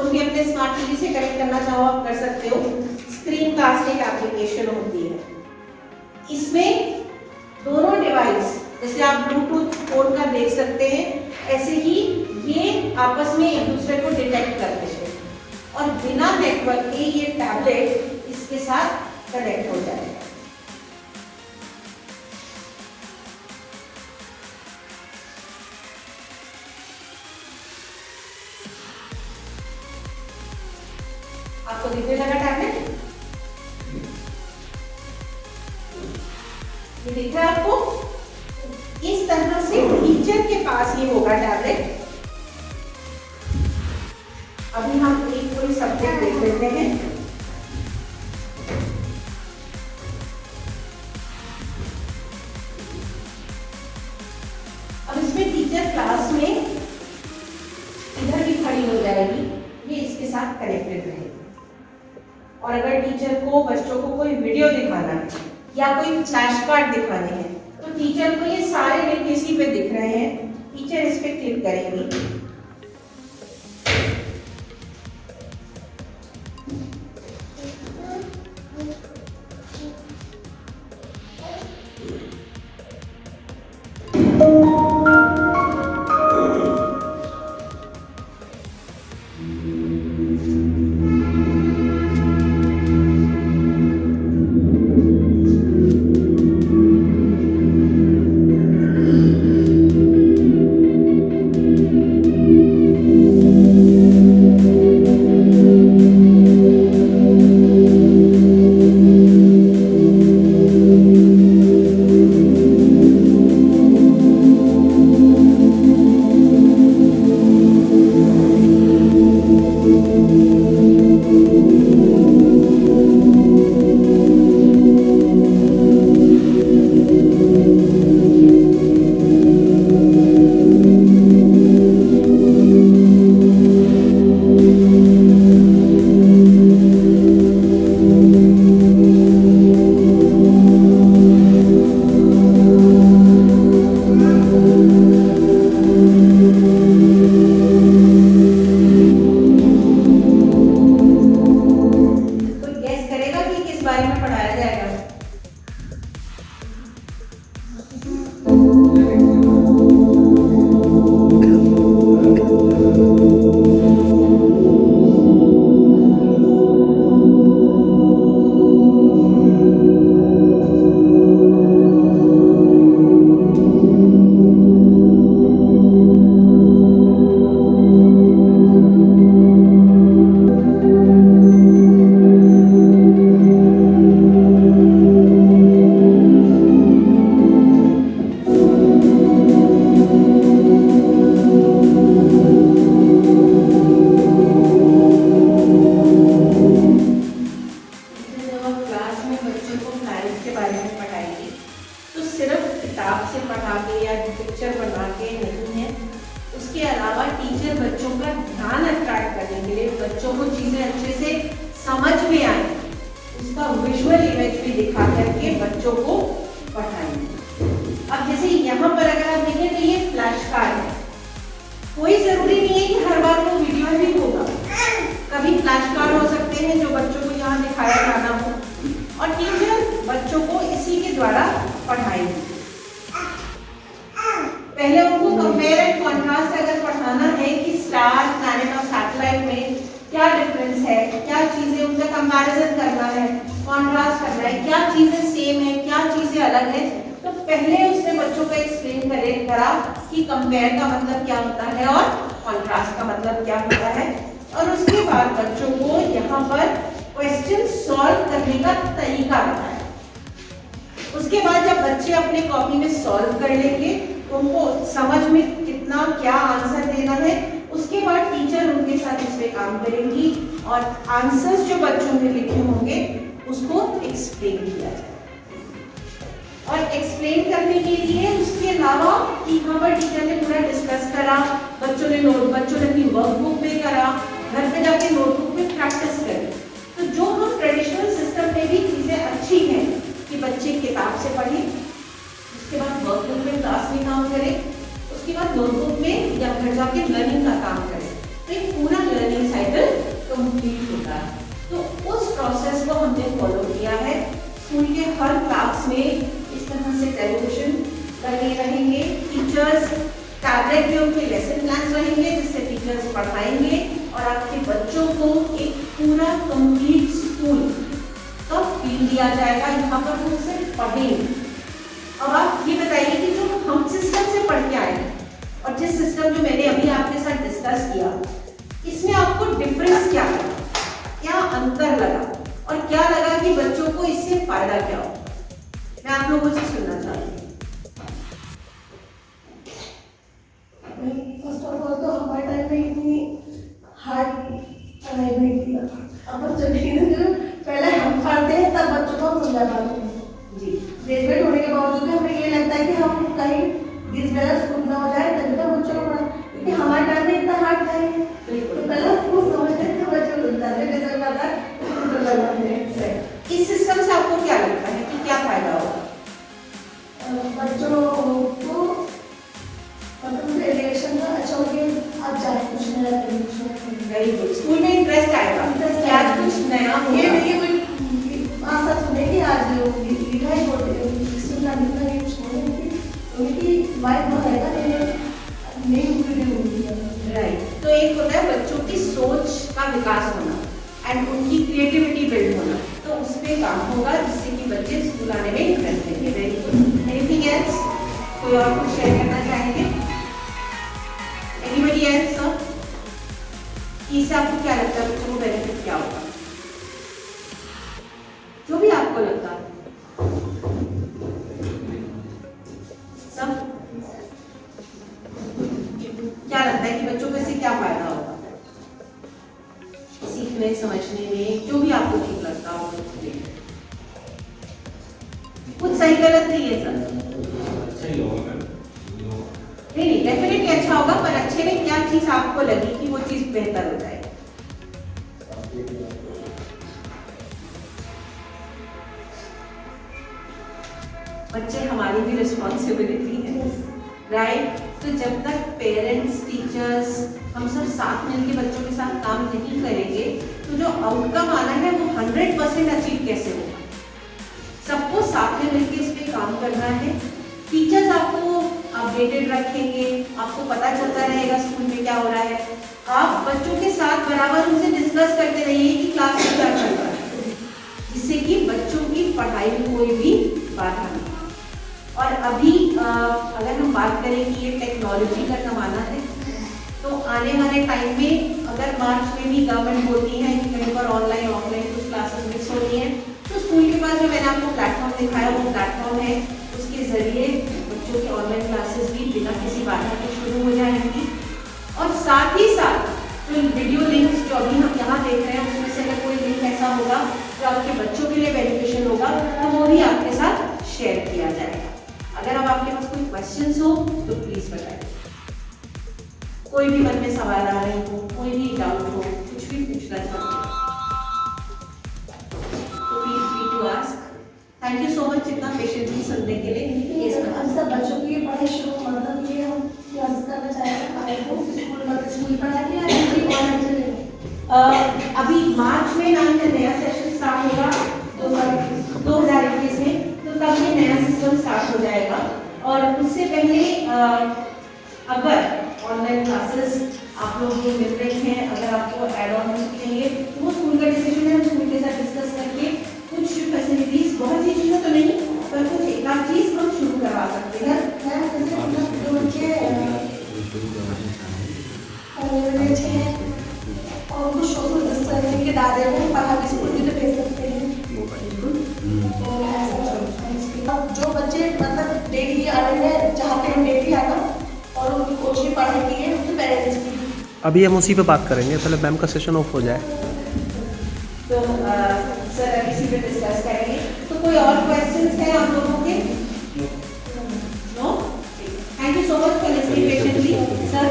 Phone भी अपने smart TV से कनेक्ट करना चाहो आप कर सकते हो। स्क्रीन कास्ट एक एप्लीकेशन होती है, इसमें दोनों डिवाइस जैसे आप ब्लूटूथ फोन का देख सकते हैं, ऐसे ही ये आपस में एक दूसरे को डिटेक्ट करते हैं और बिना नेटवर्क के ये टैबलेट इसके साथ कनेक्ट हो जाएगा। आपको दिखने लगा टैबलेट? ये दिख रहा है आपको? इस तरह से टीचर के पास ये होगा टैबलेट। अभी हम एक कोई सब्जेक्ट देख लेते हैं। अब इसमें टीचर क्लास में इधर भी खड़ी हो जाएगी, ये इसके साथ कनेक्टेड रहेगी। और अगर टीचर को बच्चों को कोई वीडियो दिखाना है या कोई फ्लैश कार्ड दिखाने हैं तो टीचर को ये सारे लिंक इसी पे दिख रहे हैं, टीचर इस पे क्लिक करेंगी। बच्चों को चीजें अच्छे से समझ में आए, उसका विजुअल इमेज भी दिखा करके बच्चों को पढ़ाएंगे। अब जैसे यहाँ पर अगर आप देखें तो ये फ्लैश कार्ड है, कोई जरूरी नहीं है कि हर बार वो वीडियो ही होगा, कभी फ्लैश कार्ड हो सकते हैं जो बच्चों को यहाँ दिखाया जाना हो और टीचर बच्चों को इसी के द्वारा पढ़ाएंगे। पहले उनको कंपेयर एंड कॉन्ट्रास्ट अगर पढ़ाना है कि स्टार, प्लैनेट और सैटेलाइट में क्या डिफरेंस है, क्या चीजें उनका कंपैरिजन करना है, कॉन्ट्रास्ट करना है, क्या चीजें सेम है, क्या चीजें अलग है, तो पहले उसने बच्चों को एक्सप्लेन करा कि कंपेयर का मतलब क्या होता है और कॉन्ट्रास्ट का मतलब क्या होता है। और उसके बाद बच्चों को यहाँ पर क्वेश्चन सॉल्व करने का तरीका बताया। उसके बाद जब बच्चे अपने कॉपी में सॉल्व कर लेंगे, उनको समझ में कितना क्या आंसर देना है, उसके बाद टीचर उनके साथ इस पे काम करेंगी और आंसर्स जो बच्चों ने लिखे होंगे उसको एक्सप्लेन किया जाए। और एक्सप्लेन करने के लिए उसके अलावा यहाँ पर टीचर ने पूरा डिस्कस करा, बच्चों ने अपनी वर्कबुक में करा, घर पे जाके नोटबुक में प्रैक्टिस करें। तो जो हम ट्रेडिशनल सिस्टम में भी चीजें अच्छी हैं कि बच्चे किताब से पढ़ें, उसके बाद वर्कबुक में क्लास में काम करें, उसके बाद नोटबुक में या घर जाके लर्निंग का काम करें, तो एक पूरा लर्निंग साइकिल कंप्लीट होता है। तो उस प्रोसेस को हमने फॉलो किया है। स्कूल के हर क्लास में इस तरह से टेलीविजन लगे रहेंगे, टीचर्स टैबलेट में उनके लेसन प्लान रहेंगे जिससे टीचर्स पढ़ाएंगे और आपके बच्चों को एक पूरा कंप्लीट स्कूल का फील दिया जाएगा। यहाँ पर वो सिर्फ पढ़ेंगे। अब आप ये बताइए कि जो हम सिस्टम से पढ़ के आए और जिस सिस्टम जो मैंने अभी आपके साथ डिस्कस किया, इसमें आपको डिफरेंस क्या लगा, क्या अंतर लगा और क्या लगा कि बच्चों को इससे फायदा क्या हो? मैं आप लोगों से सुनना चाहती हूँ। फर्स्ट ऑफ ऑल तो हमारे टाइम में इतनी हार्ड पढ़ाई नहीं थी। अब बच्चों जो पहले हम पढ़ते हैं तब बच्चों को हम समझा पाते हैं जी। ग्रेजुएट होने के बावजूद भी हमें ये लगता है कि हम कहीं डिसबैलेंस स्कूल ना हो जाए तभी तो बच्चों को पढ़ा, क्योंकि हमारे टाइम में इतना हार्ड था ही। तो पहले वो समझते थे बच्चों को रिजल्ट आता है। इस सिस्टम से आपको क्या लगता है कि क्या फायदा होगा? बच्चों को मतलब एजुकेशन का अच्छा हो गया, आप जाए कुछ नया करें। Very good. स्कूल में इंटरेस्ट आएगा, क्या कुछ नया ये नहीं कोई आशा सुने कि आज लिखा ही बोलते सुनना लिखना ये कुछ नहीं, उनकी वाइफ बताएगा नहीं होगी। राइट। तो एक होता है बच्चों की सोच का विकास होना एंड उनकी क्रिएटिविटी बिल्ड होना, तो उस पर काम होगा जिससे कि बच्चे स्कूल आने में इंटरेस्ट लेंगे। Very good. Anything else? कोई और कुछ शेयर करना चाहेंगे? Anybody else? इससे आपको क्या लगता है बच्चों को बेनिफिट क्या होगा? जो भी आपको लगता है सब क्या लगता है कि बच्चों को इससे क्या फायदा होगा सीखने समझने में? जो भी आपको ठीक लगता हो, कुछ सही गलत नहीं है सर। नहीं डेफिनेटली अच्छा होगा, पर अच्छे में क्या चीज आपको लगी कि वो चीज बेहतर हो जाए? बच्चे हमारी भी रिस्पॉन्सिबिलिटी है, राइट? तो जब तक पेरेंट्स टीचर्स हम सब साथ मिलकर बच्चों के साथ काम नहीं करेंगे तो जो आउटकम आना है वो 100% अचीव कैसे होगा? सबको साथ में मिलकर इस पे काम करना है। टीचर्स आपको अपडेटेड रखेंगे, आपको पता चलता रहेगा स्कूल में क्या हो रहा है। आप बच्चों के साथ बराबर उनसे डिस्कस करते रहिए कि क्लास में क्या चल रहा है, जिससे कि बच्चों की पढ़ाई में कोई भी बाधा नहीं। और अभी अगर हम बात करें कि ये टेक्नोलॉजी का ज़माना है, तो आने वाले टाइम में अगर मार्च में भी गवर्नमेंट बोलती है कि कहीं पर ऑनलाइन ऑफलाइन कुछ क्लासेस मिक्स होती हैं, तो स्कूल के पास जो मैंने आपको प्लेटफॉर्म दिखाया वो प्लेटफॉर्म है, उसके ज़रिए बच्चों की ऑनलाइन क्लासेस भी बिना किसी बाधा के शुरू हो जाएंगी। और साथ ही साथ जो वीडियो लिंक्स जो अभी हम यहाँ देख रहे हैं उसमें से अगर कोई लिंक ऐसा होगा जो आपके बच्चों के लिए बेनिफिशियल होगा तो वो भी आपके साथ शेयर किया जाएगा। अगर अब आपके पास कोई क्वेश्चंस हो तो प्लीज बताइए। कोई भी मन में सवाल आ रहे हो, कोई भी डाउट हो, कुछ भी पूछना चाहते हो तो feel free to ask. Thank you so much इतना पेशेंटली सुनने के लिए। हम सब बच्चों की पढ़ाई शुरू मतलब ये हम क्लास करना चाहेंगे स्कूल पढ़ाई या अभी मार्च में 9 का नया सेशन स्टार्ट होगा 2021 में, तो तब ये नया सिस्टम स्टार्ट हो जाएगा। और उससे पहले अगर ऑनलाइन क्लासेस आप लोग जो मिल रहे हैं, अगर आपको एड ऑन चाहिए तो वो स्कूल का डिसीजन है, हम स्कूल के साथ डिस्कस करके कुछ फैसिलिटीज, बहुत सी चीज़ें तो नहीं पर कुछ एक आध चीज़ हम शुरू करवा सकते हैं। और कुछ सोशल के दादे को पढ़ा के स्कूल भी तो भेज सकते हैं। जो बच्चे मतलब डेली आ रहे हैं, चाहते हैं डेली आना और उनकी कोचिंग पढ़ाई की है उनके पेरेंट्स की। अभी हम उसी पे बात करेंगे, पहले मैम का सेशन ऑफ हो जाए तो सर इसी पे डिस्कस करेंगे। तो कोई और क्वेश्चंस हैं आप लोगों के? No? Thank you so much for listening patiently sir.